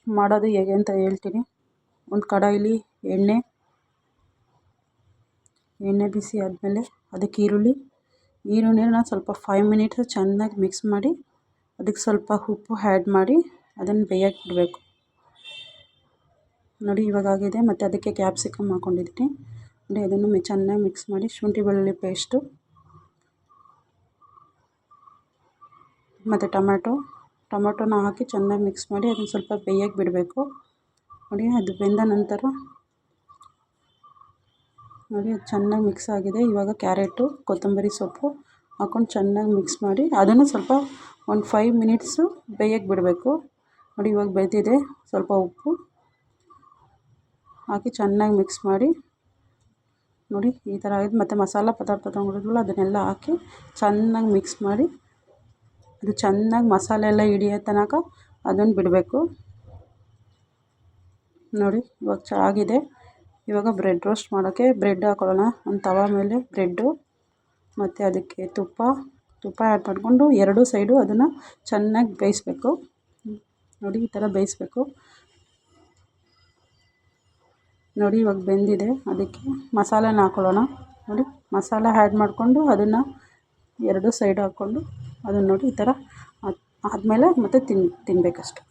ಮಾಡೋದು ಹೇಗೆ ಅಂತ ಹೇಳ್ತೀನಿ. ಒಂದು ಕಡಾಯಿಲಿ ಎಣ್ಣೆ ಬಿಸಿ ಆದಮೇಲೆ ಅದಕ್ಕೆ ಈರುಳ್ಳಿನ ಸ್ವಲ್ಪ 5 ಮಿನಿಟ್ಸ್ ಚೆನ್ನಾಗಿ ಮಿಕ್ಸ್ ಮಾಡಿ ಅದಕ್ಕೆ ಸ್ವಲ್ಪ ಉಪ್ಪು ಆ್ಯಡ್ ಮಾಡಿ ಅದನ್ನು ಬೇಯಕ್ಕೆ ಬಿಡಬೇಕು. ನೋಡಿ ಇವಾಗ ಆಗಿದೆ. ಮತ್ತು ಅದಕ್ಕೆ ಕ್ಯಾಪ್ಸಿಕಮ್ ಹಾಕ್ಕೊಂಡಿದ್ದೀನಿ ನೋಡಿ. ಅದನ್ನು ಚೆನ್ನಾಗಿ ಮಿಕ್ಸ್ ಮಾಡಿ ಶುಂಠಿ ಬೆಳ್ಳುಳ್ಳಿ ಪೇಸ್ಟು ಮತ್ತು ಟೊಮೆಟೊನ ಹಾಕಿ ಚೆನ್ನಾಗಿ ಮಿಕ್ಸ್ ಮಾಡಿ ಅದನ್ನು ಸ್ವಲ್ಪ ಬೇಯಕ್ಕೆ ಬಿಡಬೇಕು. ನೋಡಿ ಅದು ಬೆಂದ ನಂತರ ನೋಡಿ ಅದು ಚೆನ್ನಾಗಿ ಮಿಕ್ಸ್ ಆಗಿದೆ. ಇವಾಗ ಕ್ಯಾರೆಟು ಕೊತ್ತಂಬರಿ ಸೊಪ್ಪು ಹಾಕ್ಕೊಂಡು ಚೆನ್ನಾಗಿ ಮಿಕ್ಸ್ ಮಾಡಿ ಅದನ್ನು ಸ್ವಲ್ಪ ಒಂದು 5 ಮಿನಿಟ್ಸು ಬೇಯಕ್ಕೆ ಬಿಡಬೇಕು. ನೋಡಿ ಇವಾಗ ಬೆಂದಿದೆ. ಸ್ವಲ್ಪ ಉಪ್ಪು ಹಾಕಿ ಚೆನ್ನಾಗಿ ಮಿಕ್ಸ್ ಮಾಡಿ ನೋಡಿ ಈ ಥರ ಆಗಿದೆ. ಮತ್ತು ಮಸಾಲ ಪದಾರ್ಥ ತೊಗೊಂಡಿದ್ವಲ್ಲ ಅದನ್ನೆಲ್ಲ ಹಾಕಿ ಚೆನ್ನಾಗಿ ಮಿಕ್ಸ್ ಮಾಡಿ ಅದು ಚೆನ್ನಾಗಿ ಮಸಾಲೆ ಎಲ್ಲ ಹಿಡಿಯೋ ತನಕ ಅದನ್ನು ಬಿಡಬೇಕು. ನೋಡಿ ಇವಾಗ ಆಗಿದೆ. ಇವಾಗ ಬ್ರೆಡ್ ರೋಸ್ಟ್ ಮಾಡೋಕ್ಕೆ ಬ್ರೆಡ್ ಹಾಕೊಳ್ಳೋಣ. ಒಂದು ತವ ಮೇಲೆ ಬ್ರೆಡ್ಡು ಮತ್ತು ಅದಕ್ಕೆ ತುಪ್ಪ ಆ್ಯಡ್ ಮಾಡಿಕೊಂಡು ಎರಡೂ ಸೈಡು ಅದನ್ನು ಚೆನ್ನಾಗಿ ಬೇಯಿಸ್ಬೇಕು. ನೋಡಿ ಈ ಥರ ಬೇಯಿಸ್ಬೇಕು. ನೋಡಿ ಇವಾಗ ಬೆಂದಿದೆ. ಅದಕ್ಕೆ ಮಸಾಲೆನ ಹಾಕೊಳ್ಳೋಣ. ನೋಡಿ ಮಸಾಲ ಆ್ಯಡ್ ಮಾಡಿಕೊಂಡು ಅದನ್ನು ಎರಡೂ ಸೈಡ್ ಹಾಕ್ಕೊಂಡು ಅದನ್ನು ನೋಡಿ ಈ ಥರ ಆದಮೇಲೆ ಮತ್ತೆ ತಿನ್ನಬೇಕಷ್ಟೆ.